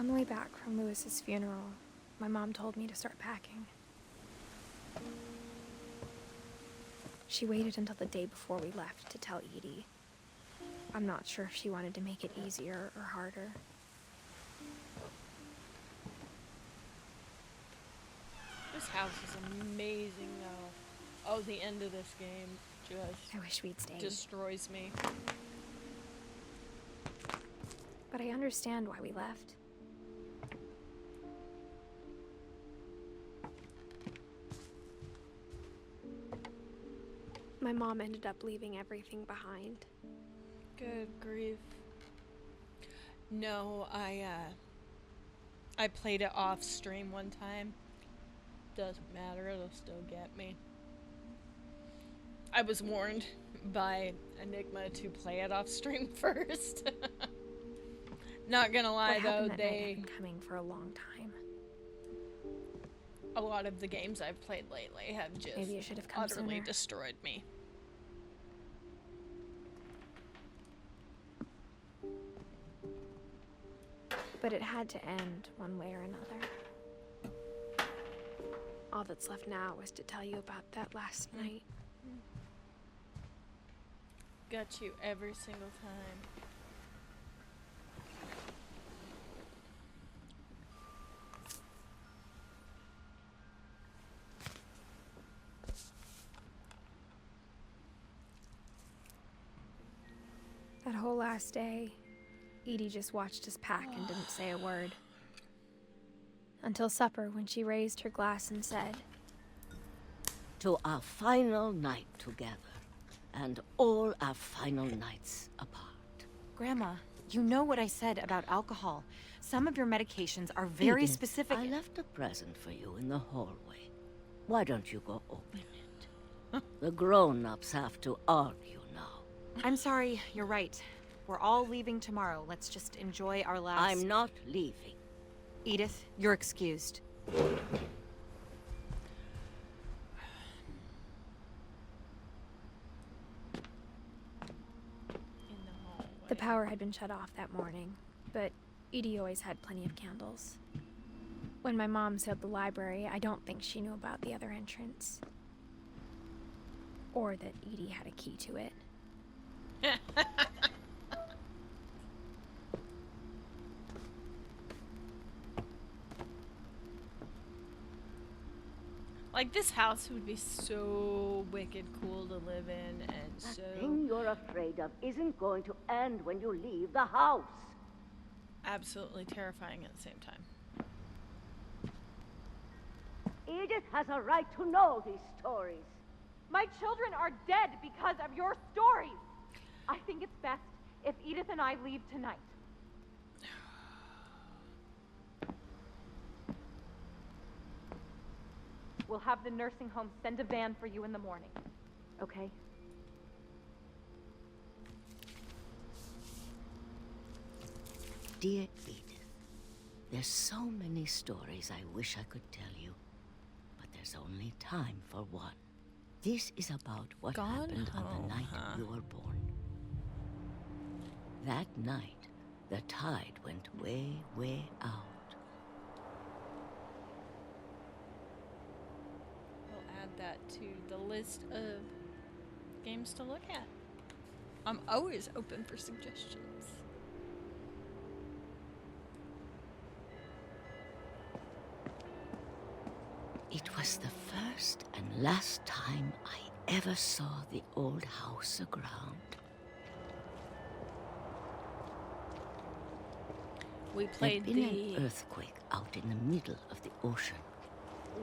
On the way back from Lewis's funeral, my mom told me to start packing. She waited until the day before we left to tell Edie. I'm not sure if she wanted to make it easier or harder. This house is amazing, though. Oh, the end of this game just... I wish we'd stayed. Destroys me. But I understand why we left. My mom ended up leaving everything behind. Good grief. No, I played it off stream one time. Doesn't matter, it'll still get me. I was warned by Enigma to play it off stream first. Not gonna lie though, they had been coming for a long time. A lot of the games I've played lately have just Maybe I should have come utterly sooner. destroyed me. But it had to end one way or another. All that's left now is to tell you about that last night. Got you every single time. That whole last day, Edie just watched us pack and didn't say a word. Until supper, when she raised her glass and said, "To our final night together, and all our final nights apart." Grandma, you know what I said about alcohol. Some of your medications are very Edith, specific. I left a present for you in the hallway. Why don't you go open it? The grown-ups have to argue now. I'm sorry, you're right. We're all leaving tomorrow. Let's just enjoy our last... I'm not leaving. Edith, you're excused. The power had been shut off that morning, but Edie always had plenty of candles. When my mom sailed the library, I don't think she knew about the other entrance. Or that Edie had a key to it. Like, this house would be so wicked cool to live in, and That so thing you're afraid of isn't going to end when you leave the house. absolutely terrifying at the same time. Edith has a right to know these stories. My children are dead because of your stories. I think it's best if Edith and I leave tonight. We'll have the nursing home send a van for you in the morning. Okay? Dear Edith, there's so many stories I wish I could tell you, but there's only time for one. This is about what happened on the night you were born. That night, the tide went way, way out. We'll add that to the list of games to look at. I'm always open for suggestions. It was the first and last time I ever saw the old house aground. We played There'd been the an earthquake out in the middle of the ocean.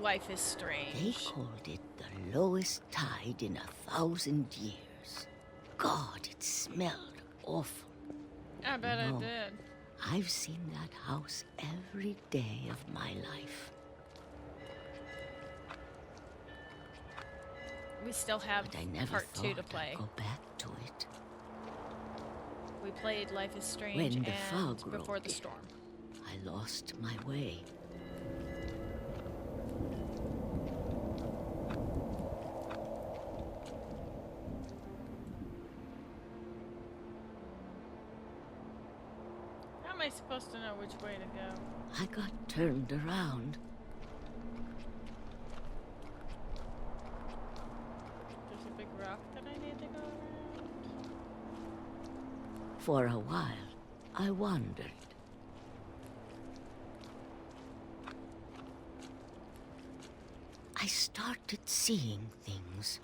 Life is Strange. They called it the lowest tide in 1,000 years. God, it smelled awful. I bet I No. did. I've seen that house every day of my life. We still have But I never part 2 to thought play. I'd go back to it. We played Life is Strange When the and fog Before rolled the in, Storm. I lost my way. How am I supposed to know which way to go? I got turned around. There's a big rock that I need to go around. For a while, I wandered. I started seeing things.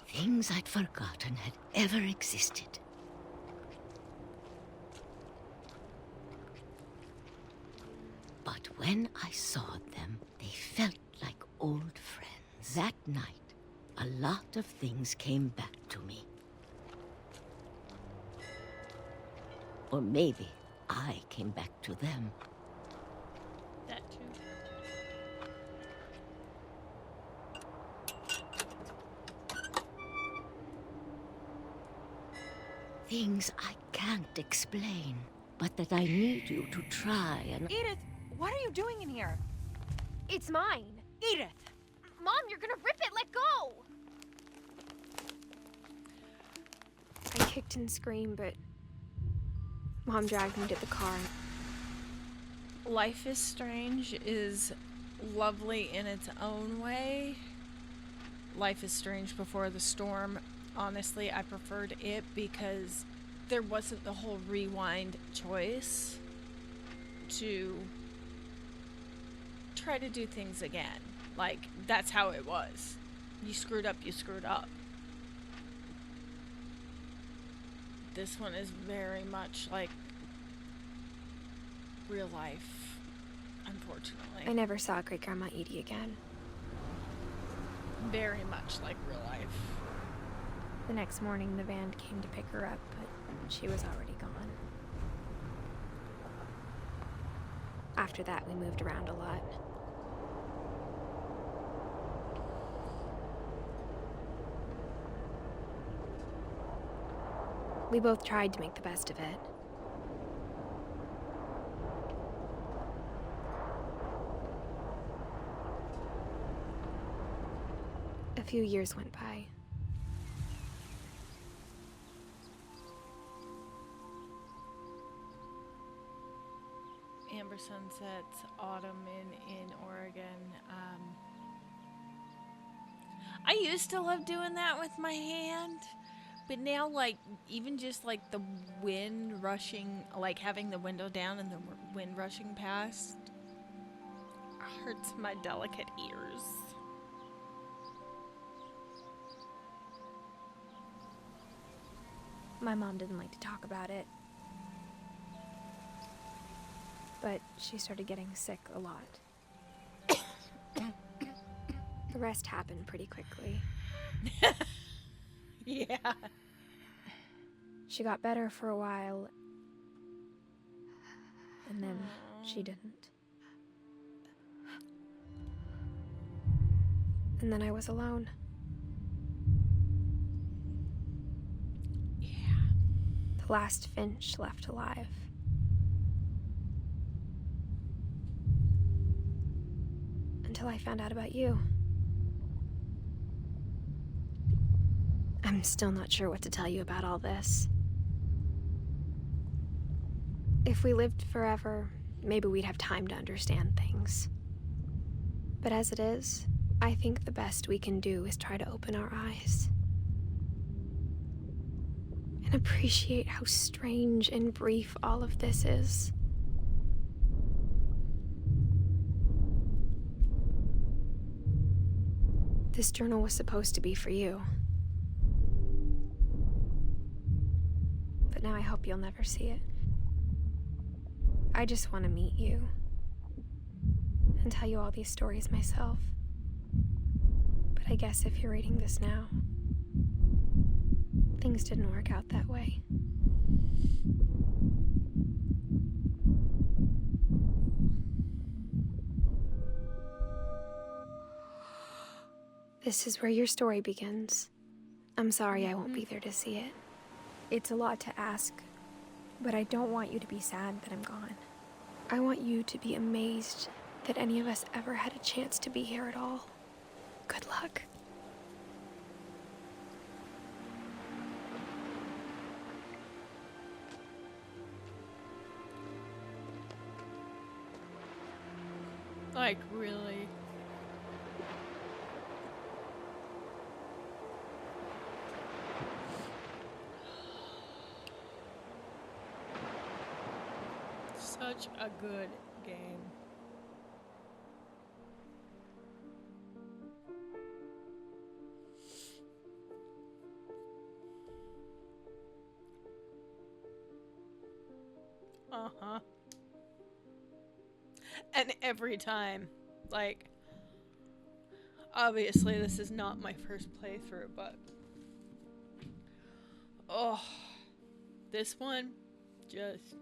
Things I'd forgotten had ever existed. But when I saw them, they felt like old friends. That night, a lot of things came back to me. Or maybe I came back to them. That too. Things I can't explain, but that I need you to try and... Edith, what are you doing in here? It's mine. Edith! Mom, you're gonna rip it! Let go! I kicked and screamed, but Mom dragged me to the car. Life is Strange is lovely in its own way. Life is Strange Before the Storm, honestly, I preferred it because there wasn't the whole rewind choice to try to do things again. Like, that's how it was. You screwed up, you screwed up. This one is very much like real life, unfortunately. I never saw Great Grandma Edie again. Very much like real life. The next morning, the van came to pick her up, but she was already gone. After that, we moved around a lot. We both tried to make the best of it. A few years went by. Amber Sunsets, autumn in Oregon. I used to love doing that with my hand, but now, like, even just like the wind rushing, like having the window down and the wind rushing past hurts my delicate ears. My mom didn't like to talk about it. But she started getting sick a lot. The rest happened pretty quickly. Yeah. She got better for a while, and then she didn't. And then I was alone. Yeah. The last Finch left alive. Until I found out about you. I'm still not sure what to tell you about all this. If we lived forever, maybe we'd have time to understand things. But as it is, I think the best we can do is try to open our eyes. And appreciate how strange and brief all of this is. This journal was supposed to be for you. But now I hope you'll never see it. I just want to meet you and tell you all these stories myself. But I guess if you're reading this now, things didn't work out that way. This is where your story begins. I'm sorry I won't be there to see it. It's a lot to ask, but I don't want you to be sad that I'm gone. I want you to be amazed that any of us ever had a chance to be here at all. Good luck. Like, really? Such a good game. Uh-huh. And every time, like, obviously this is not my first playthrough, but oh, this one just